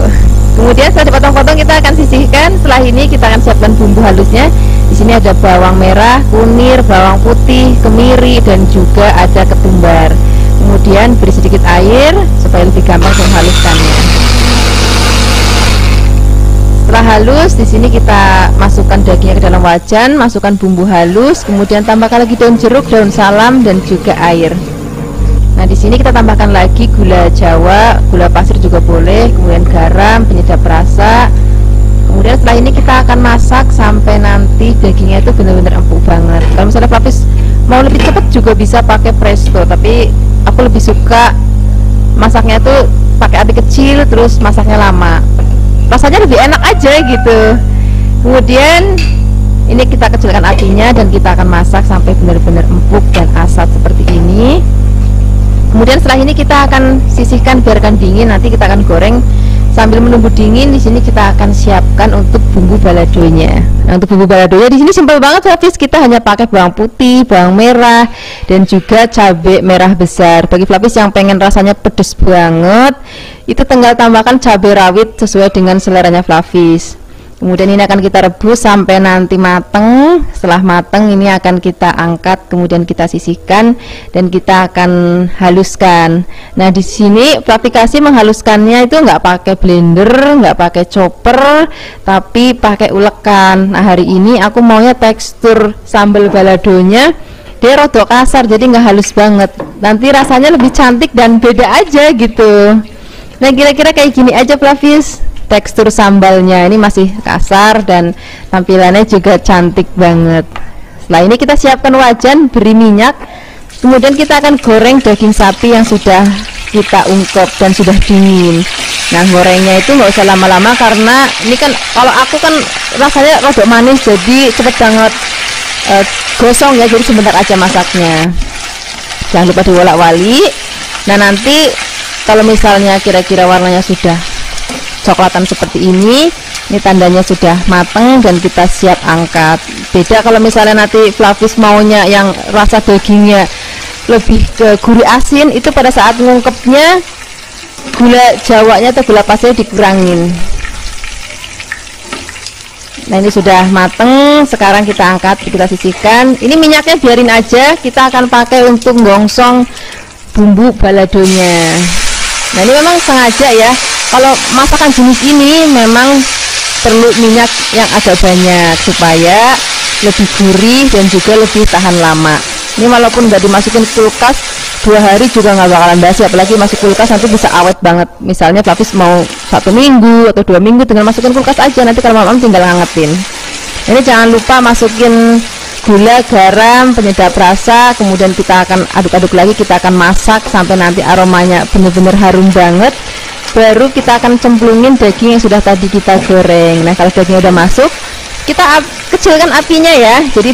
Kemudian setelah dipotong-potong kita akan sisihkan. Setelah ini kita akan siapkan bumbu halusnya. Di sini ada bawang merah, kunir, bawang putih, kemiri, dan juga ada ketumbar. Kemudian beri sedikit air supaya lebih gampang menghaluskannya. Setelah halus, di sini kita masukkan dagingnya ke dalam wajan, masukkan bumbu halus, kemudian tambahkan lagi daun jeruk, daun salam, dan juga air. Nah, di sini kita tambahkan lagi gula Jawa, gula pasir juga boleh, kemudian garam, penyedap rasa. Kemudian setelah ini kita akan masak sampai nanti dagingnya itu benar-benar empuk banget. Kalau misalnya Flavis mau lebih cepat juga bisa pakai presto, tapi aku lebih suka masaknya tuh pakai api kecil terus masaknya lama. Rasanya lebih enak aja gitu. Kemudian ini kita kecilkan apinya dan kita akan masak sampai benar-benar empuk dan asat seperti ini. Kemudian setelah ini kita akan sisihkan, biarkan dingin. Nanti kita akan goreng sambil menunggu dingin. Di sini kita akan siapkan untuk bumbu baladonya. Nah, untuk bumbu baladonya di sini simpel banget, Flavis. Kita hanya pakai bawang putih, bawang merah, dan juga cabai merah besar. Bagi Flavis yang pengen rasanya pedes banget, itu tinggal tambahkan cabai rawit sesuai dengan seleranya Flavis. Kemudian ini akan kita rebus sampai nanti mateng. Setelah mateng ini akan kita angkat, kemudian kita sisihkan dan kita akan haluskan. Nah, di sini aplikasi menghaluskannya itu nggak pakai blender, nggak pakai chopper, tapi pakai ulekan. Nah, hari ini aku maunya tekstur sambal baladonya dia rada kasar, jadi nggak halus banget. Nanti rasanya lebih cantik dan beda aja gitu. Nah, kira-kira kayak gini aja, Flavis. Tekstur sambalnya ini masih kasar dan tampilannya juga cantik banget. Setelah ini kita siapkan wajan, beri minyak, kemudian kita akan goreng daging sapi yang sudah kita ungkep dan sudah dingin. Nah, gorengnya itu nggak usah lama-lama karena ini kan kalau aku kan rasanya rada manis, jadi cepet banget gosong ya, jadi sebentar aja masaknya. Jangan lupa diwolak-wali. Nah, nanti kalau misalnya kira-kira warnanya sudah coklatan seperti ini tandanya sudah matang dan kita siap angkat. Beda kalau misalnya nanti Flavis maunya yang rasa dagingnya lebih ke gurih asin, itu pada saat ngungkepnya gula Jawanya atau gula pasir dikurangin. Nah, ini sudah mateng, sekarang kita angkat, kita sisihkan. Ini minyaknya biarin aja, kita akan pakai untuk gongsong bumbu baladonya. Nah, ini memang sengaja ya, kalau masakan jenis ini memang perlu minyak yang agak banyak supaya lebih gurih dan juga lebih tahan lama. Ini walaupun nggak dimasukin kulkas 2 hari juga nggak bakalan basi, apalagi masuk kulkas nanti bisa awet banget. Misalnya Flavis mau 1 minggu atau 2 minggu, tinggal masukin kulkas aja, nanti kalau malam tinggal ngangetin. Ini jangan lupa masukin gula, garam, penyedap rasa, kemudian kita akan aduk-aduk lagi, kita akan masak sampai nanti aromanya benar-benar harum banget. Baru kita akan cemplungin daging yang sudah tadi kita goreng. Nah, kalau dagingnya udah masuk, kita kecilkan apinya ya, jadi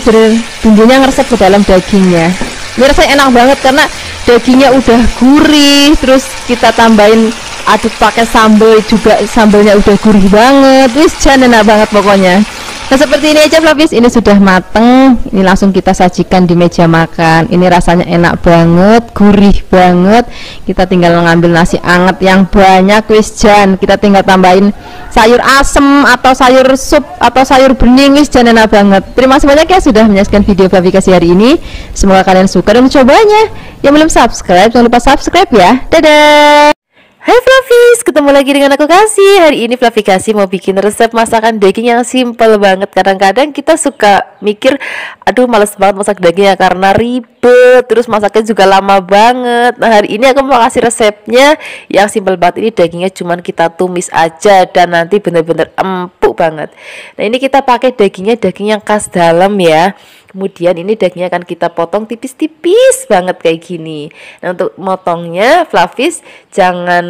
bumbunya ngeresep ke dalam dagingnya. Ini rasanya enak banget karena dagingnya udah gurih, terus kita tambahin aduk pakai sambal juga, sambalnya udah gurih banget. Wis jan enak banget pokoknya. Nah, seperti ini aja Flavis, ini sudah mateng. Ini langsung kita sajikan di meja makan. Ini rasanya enak banget, gurih banget. Kita tinggal ngambil nasi anget yang banyak, wis jan. Kita tinggal tambahin sayur asem atau sayur sup atau sayur bening, wis jan enak banget. Terima kasih banyak ya sudah menyaksikan video Flavikasi hari ini. Semoga kalian suka dan mencobanya. Yang belum subscribe, jangan lupa subscribe ya. Dadah. Hai Flavis, ketemu lagi dengan aku Kasih. Hari ini Flavikasi mau bikin resep masakan daging yang simple banget. Kadang-kadang kita suka mikir, aduh males banget masak dagingnya karena ribet, terus masaknya juga lama banget. Nah, hari ini aku mau kasih resepnya yang simple banget. Ini dagingnya cuman kita tumis aja dan nanti bener-bener empuk banget. Nah, ini kita pakai dagingnya daging yang khas dalam ya. Kemudian ini dagingnya akan kita potong tipis-tipis banget kayak gini. Nah, untuk motongnya Flavis jangan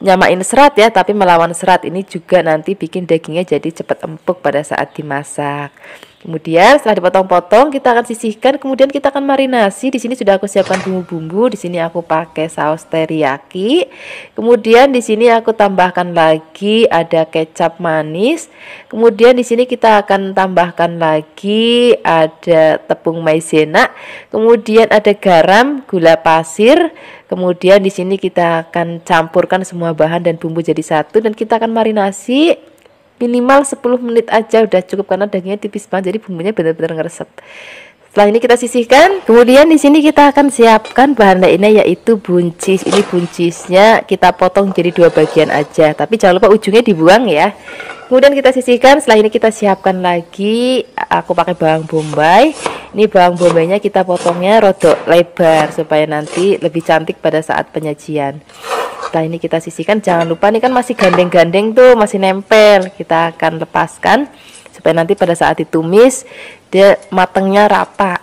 nyamain serat ya, tapi melawan serat. Ini juga nanti bikin dagingnya jadi cepat empuk pada saat dimasak. Kemudian setelah dipotong-potong kita akan sisihkan, kemudian kita akan marinasi. Di sini sudah aku siapkan bumbu-bumbu. Di sini aku pakai saus teriyaki. Kemudian di sini aku tambahkan lagi ada kecap manis. Kemudian di sini kita akan tambahkan lagi ada tepung maizena. Kemudian ada garam, gula pasir. Kemudian di sini kita akan campurkan semua bahan dan bumbu jadi satu dan kita akan marinasi minimal 10 menit aja udah cukup karena dagingnya tipis banget, jadi bumbunya benar-benar ngeresep. Setelah ini kita sisihkan. Kemudian di sini kita akan siapkan bahan lainnya, yaitu buncis. Ini buncisnya kita potong jadi 2 bagian aja, tapi jangan lupa ujungnya dibuang ya. Kemudian kita sisihkan. Setelah ini kita siapkan lagi. Aku pakai bawang bombay. Ini bawang bombaynya kita potongnya rodok lebar supaya nanti lebih cantik pada saat penyajian. Setelah ini kita sisihkan. Jangan lupa, ini kan masih gandeng-gandeng tuh, masih nempel. Kita akan lepaskan supaya nanti pada saat ditumis dia matangnya rata.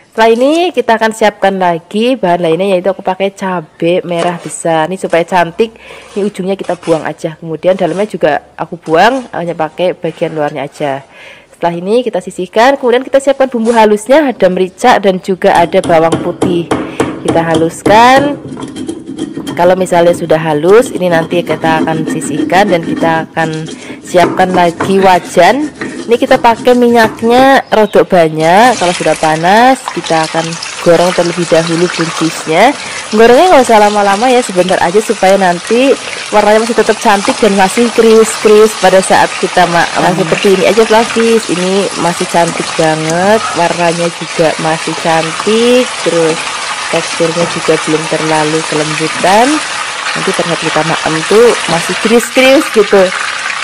Setelah ini kita akan siapkan lagi bahan lainnya, yaitu aku pakai cabai merah besar. Ini supaya cantik. Ini ujungnya kita buang aja. Kemudian dalamnya juga aku buang, hanya pakai bagian luarnya aja. Setelah ini kita sisihkan. Kemudian kita siapkan bumbu halusnya, ada merica dan juga ada bawang putih. Kita haluskan. Kalau misalnya sudah halus, ini nanti kita akan sisihkan dan kita akan siapkan lagi wajan. Ini kita pakai minyaknya rodok banyak. Kalau sudah panas, kita akan goreng terlebih dahulu buncisnya. Gorengnya nggak usah lama-lama ya, sebentar aja supaya nanti warnanya masih tetap cantik dan masih krius-krius pada saat kita makan. Seperti ini aja Flavis, ini masih cantik banget, warnanya juga masih cantik, terus teksturnya juga belum terlalu kelembutan. Nanti terlihat kita makan tuh masih krius-krius gitu.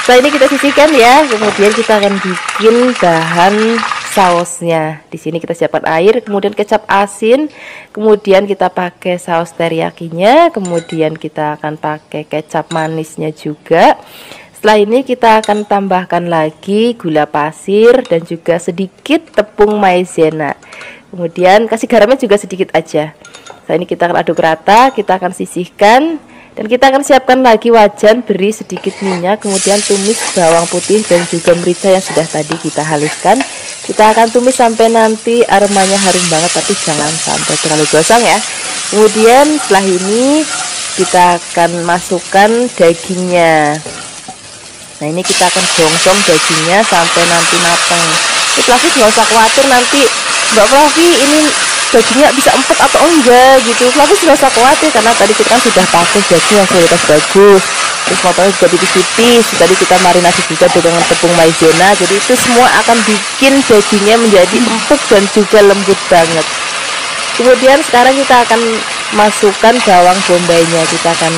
Setelah ini kita sisihkan ya. Kemudian kita akan bikin bahan sausnya. Di sini kita siapkan air, kemudian kecap asin, kemudian kita pakai saus teriyakinya, kemudian kita akan pakai kecap manisnya juga. Setelah ini kita akan tambahkan lagi gula pasir dan juga sedikit tepung maizena. Kemudian kasih garamnya juga sedikit aja. Setelah ini kita akan aduk rata, kita akan sisihkan. Dan kita akan siapkan lagi wajan, beri sedikit minyak, kemudian tumis bawang putih dan juga merica yang sudah tadi kita haluskan. Kita akan tumis sampai nanti aromanya harum banget, tapi jangan sampai terlalu gosong ya. Kemudian setelah ini kita akan masukkan dagingnya. Nah, ini kita akan gongsong dagingnya sampai nanti matang. Ini Flavi nggak usah khawatir nanti Mbak Flavi ini dagingnya bisa empuk atau enggak gitu. Flavi nggak usah khawatir karena tadi kita kan sudah pakai daging yang kualitas bagus, terus potongnya juga tipis-tipis. Tadi kita marinasi juga dengan tepung maizena, jadi itu semua akan bikin dagingnya menjadi empuk dan juga lembut banget. Kemudian sekarang kita akan masukkan bawang bombaynya. Kita akan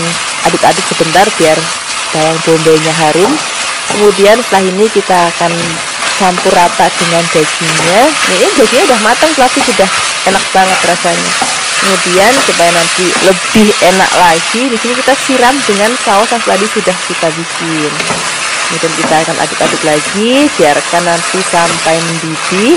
aduk-aduk sebentar biar bawang bombaynya harum. Kemudian setelah ini kita akan campur rata dengan dagingnya. Ini dagingnya udah matang, Flavi sudah enak banget rasanya. Kemudian supaya nanti lebih enak lagi, di sini kita siram dengan saus yang tadi sudah kita bikin. Kemudian kita akan aduk-aduk lagi, biarkan nanti sampai mendidih.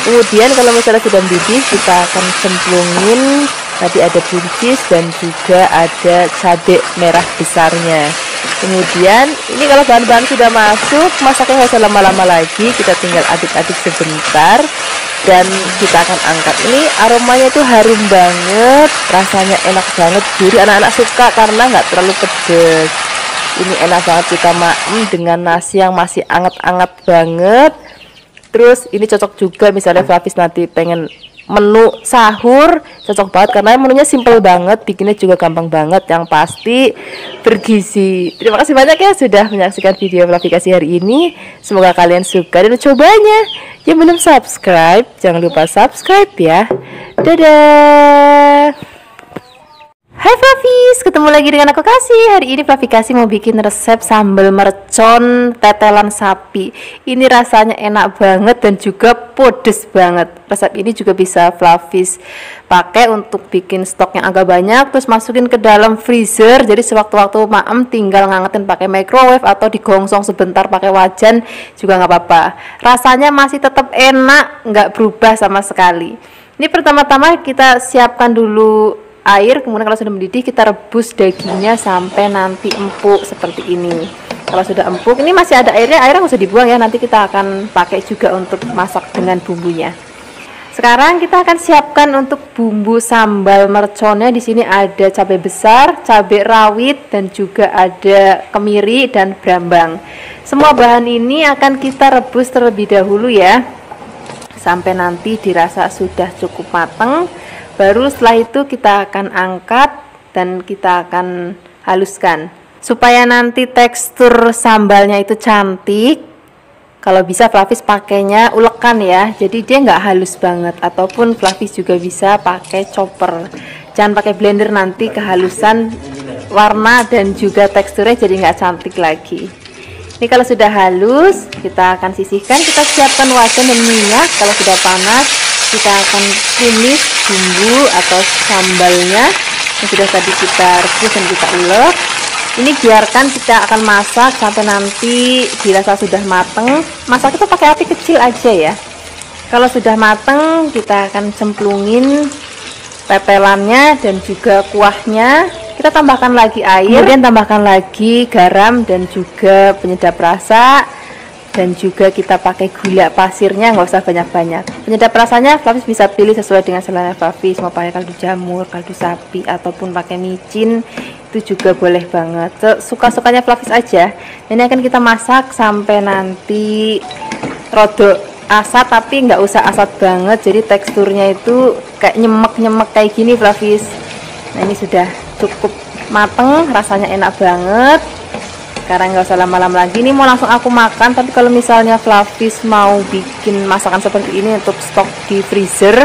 Kemudian kalau misalnya sudah mendidih, kita akan cemplungin tadi ada buncis dan juga ada cabai merah besarnya. Kemudian ini kalau bahan-bahan sudah masuk, masaknya nggak usah lama-lama lagi, kita tinggal aduk-aduk sebentar dan kita akan angkat. Ini aromanya tuh harum banget, rasanya enak banget, gurih, anak-anak suka karena nggak terlalu pedes. Ini enak banget kita makan dengan nasi yang masih anget-anget banget. Terus ini cocok juga misalnya Flavis nanti pengen menu sahur, cocok banget karena menunya simple banget, bikinnya juga gampang banget, yang pasti bergizi. Terima kasih banyak ya sudah menyaksikan video Flavikasi hari ini. Semoga kalian suka dan mencobanya. Yang belum subscribe, jangan lupa subscribe ya. Dadah. Hai Flavis, ketemu lagi dengan aku Kasih. Hari ini Flavikasi mau bikin resep sambal mercon tetelan sapi. Ini rasanya enak banget dan juga pedes banget. Resep ini juga bisa Flavis pakai untuk bikin stok yang agak banyak, terus masukin ke dalam freezer. Jadi sewaktu-waktu maem tinggal ngangetin pakai microwave atau digongsong sebentar pakai wajan juga nggak apa-apa. Rasanya masih tetap enak, nggak berubah sama sekali. Ini pertama-tama kita siapkan dulu air, kemudian kalau sudah mendidih kita rebus dagingnya sampai nanti empuk seperti ini. Kalau sudah empuk, ini masih ada airnya nggak usah dibuang ya, nanti kita akan pakai juga untuk masak dengan bumbunya. Sekarang kita akan siapkan untuk bumbu sambal merconnya. Di sini ada cabai besar, cabai rawit, dan juga ada kemiri dan brambang. Semua bahan ini akan kita rebus terlebih dahulu ya, sampai nanti dirasa sudah cukup matang. Baru setelah itu kita akan angkat dan kita akan haluskan supaya nanti tekstur sambalnya itu cantik. Kalau bisa Flavis pakainya ulekan ya, jadi dia nggak halus banget. Ataupun Flavis juga bisa pakai chopper. Jangan pakai blender, nanti kehalusan warna dan juga teksturnya jadi nggak cantik lagi. Ini kalau sudah halus, kita akan sisihkan. Kita siapkan wajan dan minyak. Kalau sudah panas, kita akan tumis bumbu atau sambalnya yang sudah tadi kita rebus dan kita ulek. Ini biarkan kita akan masak sampai nanti dirasa sudah mateng. Masak itu pakai api kecil aja ya. Kalau sudah mateng, kita akan cemplungin tetelannya dan juga kuahnya. Kita tambahkan lagi air, kemudian tambahkan lagi garam dan juga penyedap rasa, dan juga kita pakai gula pasirnya, nggak usah banyak-banyak. Penyedap rasanya Flavis bisa pilih sesuai dengan selera Flavis, mau pakai kaldu jamur, kaldu sapi, ataupun pakai micin, itu juga boleh banget. Suka-sukanya Flavis aja. Ini akan kita masak sampai nanti rodok asat, tapi nggak usah asat banget, jadi teksturnya itu kayak nyemek-nyemek kayak gini Flavis. Nah ini sudah cukup mateng, rasanya enak banget. Sekarang nggak usah lama-lama lagi, ini mau langsung aku makan. Tapi kalau misalnya Flavis mau bikin masakan seperti ini untuk stok di freezer,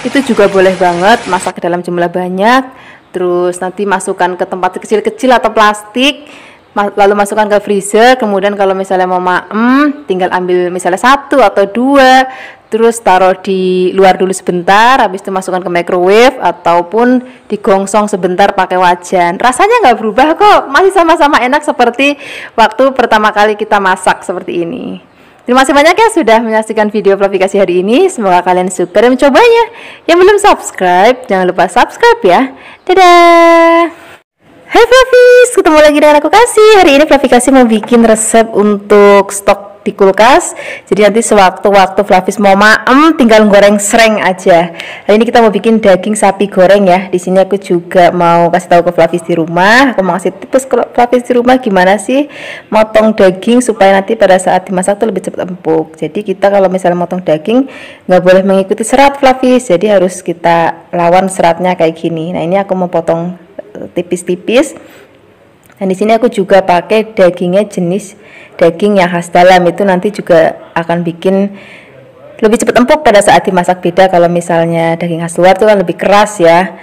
itu juga boleh banget, masak ke dalam jumlah banyak, terus nanti masukkan ke tempat kecil-kecil atau plastik, lalu masukkan ke freezer. Kemudian kalau misalnya mau maem, tinggal ambil misalnya 1 atau 2, terus taruh di luar dulu sebentar, habis itu masukkan ke microwave ataupun digongsong sebentar pakai wajan. Rasanya nggak berubah kok, masih sama-sama enak seperti waktu pertama kali kita masak seperti ini. Terima kasih banyak ya sudah menyaksikan video Flavikasi hari ini. Semoga kalian suka dan mencobanya. Yang belum subscribe, jangan lupa subscribe ya. Dadah. Hai Flavis, ketemu lagi dengan aku Kasih. Hari ini Flavikasi mau bikin resep untuk stok di kulkas. Jadi nanti sewaktu-waktu Flavis mau maem, tinggal goreng sereng aja. Hari ini kita mau bikin daging sapi goreng ya. Di sini aku juga mau kasih tahu ke Flavis di rumah. Aku mau kasih tips ke Flavis di rumah gimana sih motong daging supaya nanti pada saat dimasak tuh lebih cepat empuk. Jadi kita kalau misalnya motong daging nggak boleh mengikuti serat Flavis. Jadi harus kita lawan seratnya kayak gini. Nah ini aku mau potong tipis-tipis. Dan di sini aku juga pakai dagingnya jenis daging yang khas dalam, itu nanti juga akan bikin lebih cepat empuk pada saat dimasak. Beda kalau misalnya daging khas luar itu kan lebih keras ya.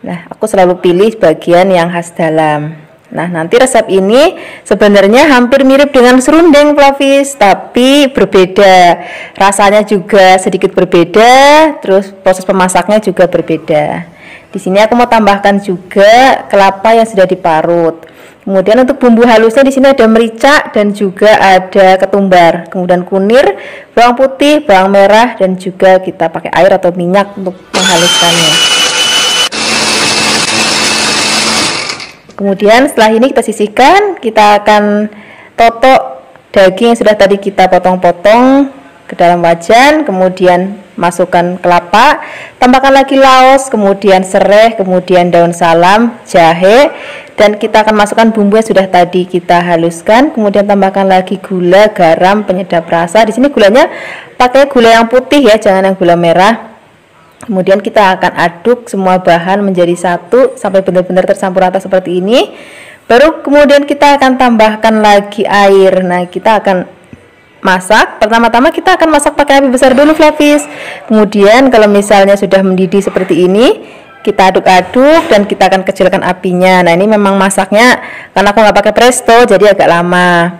Nah aku selalu pilih bagian yang khas dalam. Nah nanti resep ini sebenarnya hampir mirip dengan serundeng Flavis, tapi berbeda. Rasanya juga sedikit berbeda, terus proses pemasaknya juga berbeda. Di sini aku mau tambahkan juga kelapa yang sudah diparut. Kemudian untuk bumbu halusnya di sini ada merica dan juga ada ketumbar. Kemudian kunir, bawang putih, bawang merah, dan juga kita pakai air atau minyak untuk menghaluskannya. Kemudian setelah ini kita sisihkan, kita akan totok daging yang sudah tadi kita potong-potong ke dalam wajan, kemudian masukkan kelapa, tambahkan lagi laos, kemudian serai, kemudian daun salam, jahe, dan kita akan masukkan bumbu yang sudah tadi kita haluskan, kemudian tambahkan lagi gula, garam, penyedap rasa. Di sini gulanya pakai gula yang putih ya, jangan yang gula merah. Kemudian kita akan aduk semua bahan menjadi satu sampai benar-benar tercampur rata seperti ini. Baru kemudian kita akan tambahkan lagi air. Nah, kita akan masak. Pertama-tama kita akan masak pakai api besar dulu Flavis. Kemudian kalau misalnya sudah mendidih seperti ini, kita aduk-aduk dan kita akan kecilkan apinya. Nah ini memang masaknya karena aku nggak pakai presto jadi agak lama.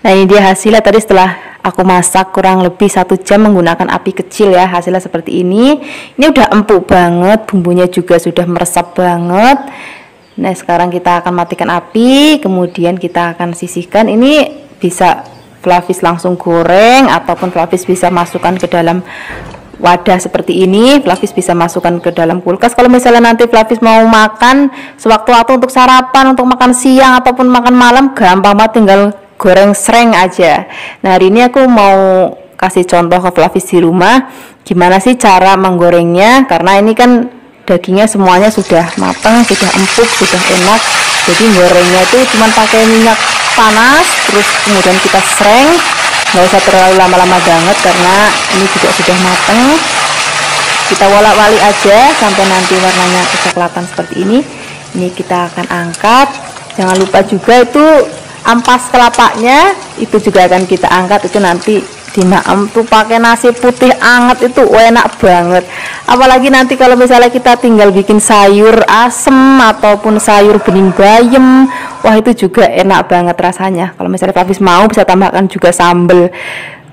Nah ini dia hasilnya tadi setelah aku masak kurang lebih 1 jam menggunakan api kecil ya. Hasilnya seperti ini. Ini udah empuk banget, bumbunya juga sudah meresap banget. Nah sekarang kita akan matikan api, kemudian kita akan sisihkan. Ini bisa Flavis langsung goreng ataupun Flavis bisa masukkan ke dalam wadah seperti ini. Flavis bisa masukkan ke dalam kulkas. Kalau misalnya nanti Flavis mau makan sewaktu-waktu untuk sarapan, untuk makan siang ataupun makan malam, gampang banget, tinggal goreng sereng aja. Nah hari ini aku mau kasih contoh ke Flavis di rumah gimana sih cara menggorengnya, karena ini kan dagingnya semuanya sudah matang, sudah empuk, sudah enak. Jadi gorengnya itu cuma pakai minyak panas, terus kemudian kita sereng, nggak usah terlalu lama-lama banget karena ini juga sudah matang. Kita wolak-walik aja sampai nanti warnanya kecoklatan seperti ini. Ini kita akan angkat. Jangan lupa juga itu ampas kelapanya itu juga akan kita angkat. Itu nanti dimaem tuh pakai nasi putih anget itu enak banget. Apalagi nanti kalau misalnya kita tinggal bikin sayur asem ataupun sayur bening bayam, wah itu juga enak banget rasanya. Kalau misalnya Papis mau bisa tambahkan juga sambel.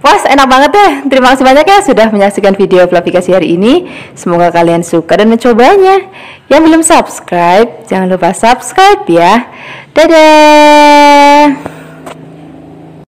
Wah enak banget deh. Terima kasih banyak ya sudah menyaksikan video Flavikasi hari ini. Semoga kalian suka dan mencobanya. Yang belum subscribe jangan lupa subscribe ya. Dadah.